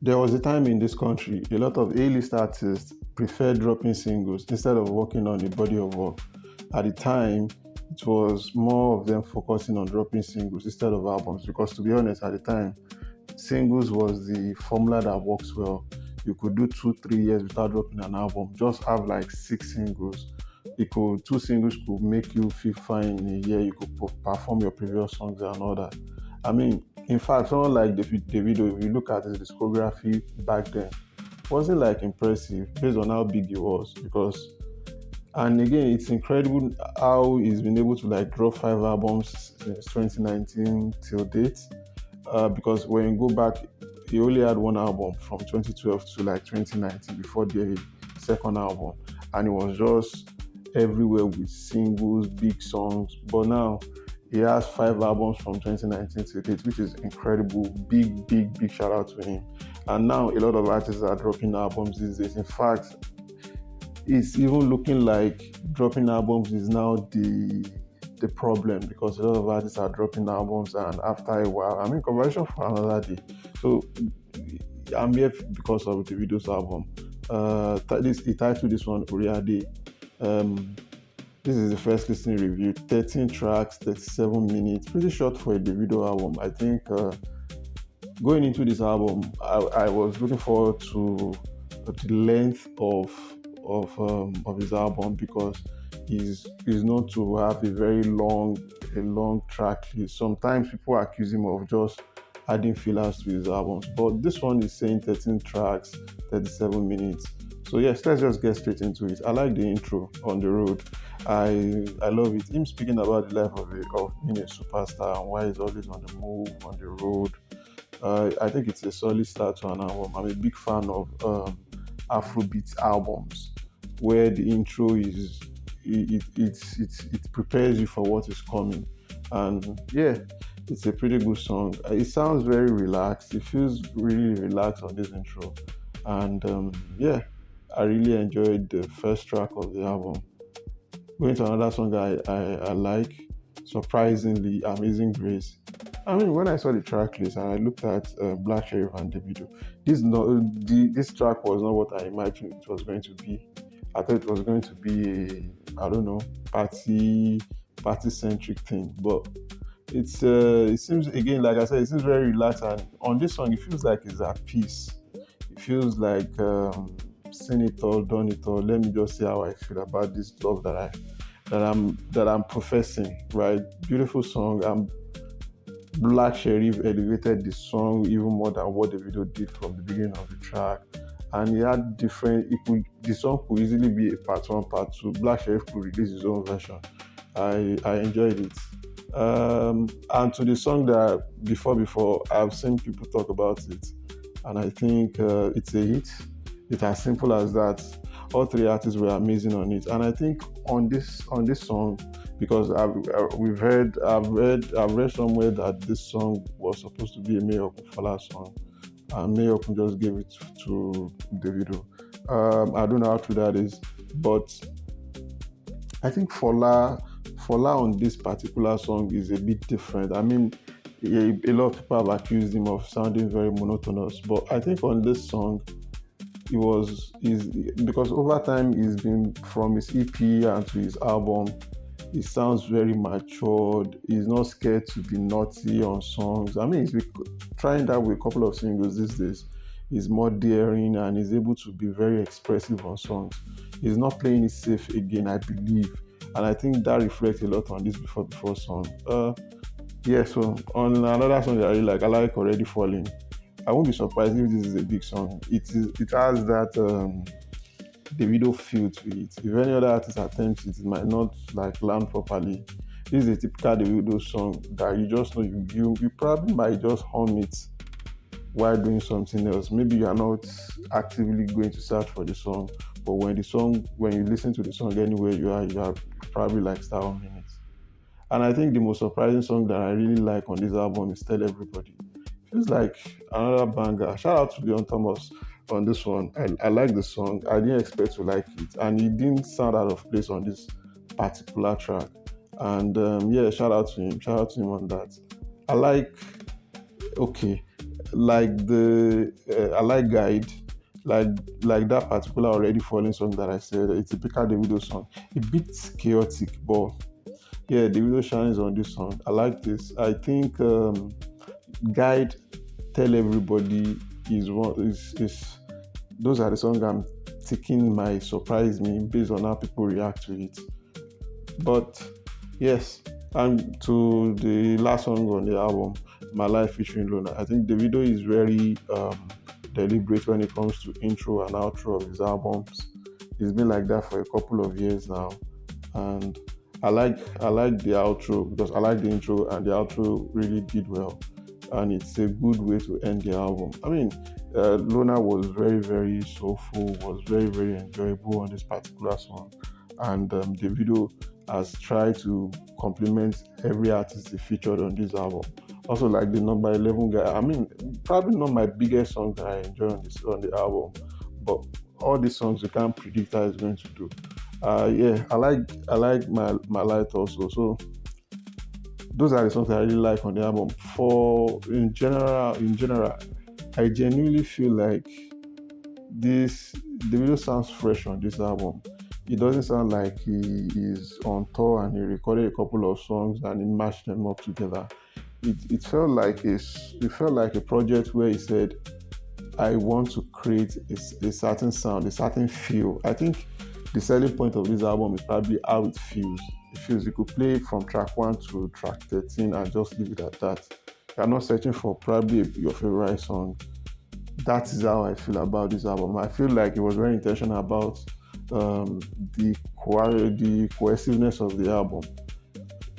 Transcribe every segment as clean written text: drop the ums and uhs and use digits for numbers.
There was a time in this country, a lot of A-list artists preferred dropping singles instead of working on a body of work. At the time, it was more of them focusing on dropping singles instead of albums because, to be honest, at the time, singles was the formula that works well. You could do 2 3 years without dropping an album, just have like 6 singles. Two singles could make you feel fine in a year. You could perform your previous songs and all that. I mean, in fact, someone like Davido, if you look at his discography back then, wasn't like impressive based on how big he was. Because, and again, it's incredible how he's been able to like drop 5 albums since 2019 till date. Because when you go back, he only had one album from 2012 to like 2019 before the second album, and it was just everywhere with singles, big songs. But now he has 5 albums from 2019 to date, which is incredible. Big shout out to him. And now a lot of artists are dropping albums these days. In fact, it's even looking like dropping albums is now the problem because a lot of artists are dropping albums and after a while, I mean, conversation for another day. So I'm here because of the Davido's album. He titled this one Oriade. This is the first listening review. 13 tracks, 37 minutes. Pretty short for a Davido album. I think going into this album, I was looking forward to the length of his album because he's known to have a very long track list. Sometimes people accuse him of just adding fillers to his albums, but this one is saying 13 tracks, 37 minutes. So yes, let's just get straight into it. I like the intro on the road. I love it. Him speaking about the life of being a superstar and why he's always on the move, on the road. I think it's a solid start to an album. I'm a big fan of Afrobeat albums where the intro is it prepares you for what is coming, and yeah, it's a pretty good song. It sounds very relaxed. It feels really relaxed on this intro, and yeah, I really enjoyed the first track of the album. Going to another song I like, surprisingly, Amazing Grace. I mean, when I saw the track list and I looked at Black Sheriff and Davido, this track was not what I imagined it was going to be. I thought it was going to be I don't know, party centric thing, but it seems, again, like I said, it seems very relaxed, and on this song it feels like it's at peace. It feels like seen it all, done it all. Let me just see how I feel about this love that I'm professing. Right, beautiful song. Black Sheriff elevated the song even more than what the video did from the beginning of the track. And he had the song could easily be a part 1, part 2. Black Sheriff could release his own version. I enjoyed it. And to the song that before I've seen people talk about it, and I think it's a hit. It's as simple as that. All 3 artists were amazing on it, and I think on this song, because I've read somewhere that this song was supposed to be a Mayor Fala song, and Mayor just gave it to Davido. I don't know how true that is, but I think Fola on this particular song is a bit different. I mean, a lot of people have accused him of sounding very monotonous, but I think on this song, because over time he's been, from his EP and to his album, he sounds very matured. He's not scared to be naughty on songs. I mean, he's been trying that with a couple of singles these days. He's more daring and he's able to be very expressive on songs. He's not playing it safe again, I believe, and I think that reflects a lot on this before song. Yeah, so on another song that I like Already Falling. I won't be surprised if this is a big song. It has that Davido feel to it. If any other artist attempts it, it might not like land properly. This is a typical Davido song that you just know you probably might just hum it while doing something else. Maybe you are not actively going to search for the song, but when you listen to the song anywhere you are probably like start humming it. And I think the most surprising song that I really like on this album is Tell Everybody. Feels like another banger. Shout out to Leon Thomas on this one. I like the song. I didn't expect to like it, and it didn't sound out of place on this particular track. And yeah, shout out to him. Shout out to him on that. I like. Okay, like the I like Guide, like like that particular Already Falling song that I said. It's a typical Davido song, a bit chaotic, but yeah, Davido shines on this song. I like this. I think Guide, Tell Everybody is one is those are the songs I'm taking my surprise me based on how people react to it. But yes, and to the last song on the album, My Life featuring Luna. I think Davido is very deliberate when it comes to intro and outro of his albums. He's been like that for a couple of years now, and I like the outro because I like the intro and the outro really did well, and it's a good way to end the album. I mean, Luna was very very soulful, was very very enjoyable on this particular song, and Davido has tried to complement every artist he featured on this album. Also, like the number 11 guy. I mean, probably not my biggest song that I enjoy on the album, but all these songs you can't predict how it's going to do. Yeah, I like my light also. So those are the songs I really like on the album. For in general, I genuinely feel like this the video sounds fresh on this album. It doesn't sound like he is on tour and he recorded a couple of songs and he mashed them up together. It felt like a project where he said, I want to create a certain sound, a certain feel. I think the selling point of this album is probably how it feels. It feels you could play from track 1 to track 13 and just leave it at that. You're not searching for probably your favorite song. That is how I feel about this album. I feel like it was very intentional about the cohesiveness of the album,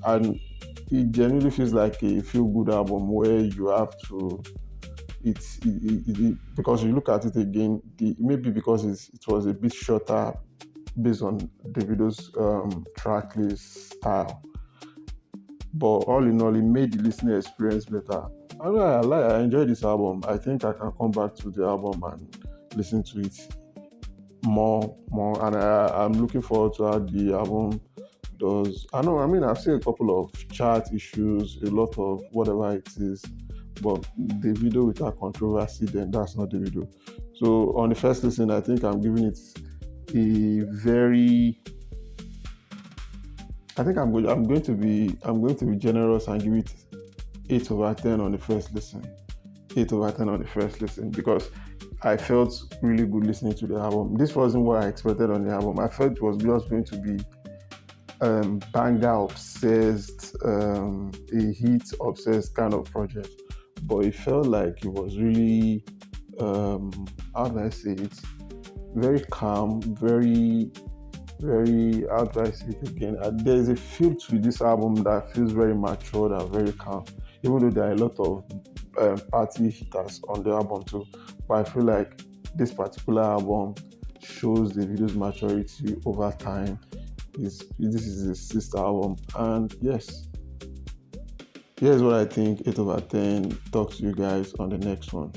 and it genuinely feels like a feel-good album where you have to. Because you look at it again, maybe because it was a bit shorter based on Davido's track list style, but all in all, it made the listening experience better. I enjoy this album. I think I can come back to the album and listen to it more, and I'm looking forward to how the album does. I've seen a couple of chart issues, a lot of whatever it is, but the video without controversy, then that's not the video. So on the first listen, I think I'm giving it a very. I think I'm going to be generous and give it 8/10 on the first listen. 8/10 on the first listen because I felt really good listening to the album. This wasn't what I expected on the album. I felt it was just going to be banger obsessed, a hit obsessed kind of project, but it felt like it was really, how do I say it? Very calm, very, very. How do I say it again? There's a feel to this album that feels very matured and very calm, even though there are a lot of party hitters on the album too. But I feel like this particular album shows the video's maturity over time. This is his sister album, and yes, here's what I think. 8/10. Talk to you guys on the next one.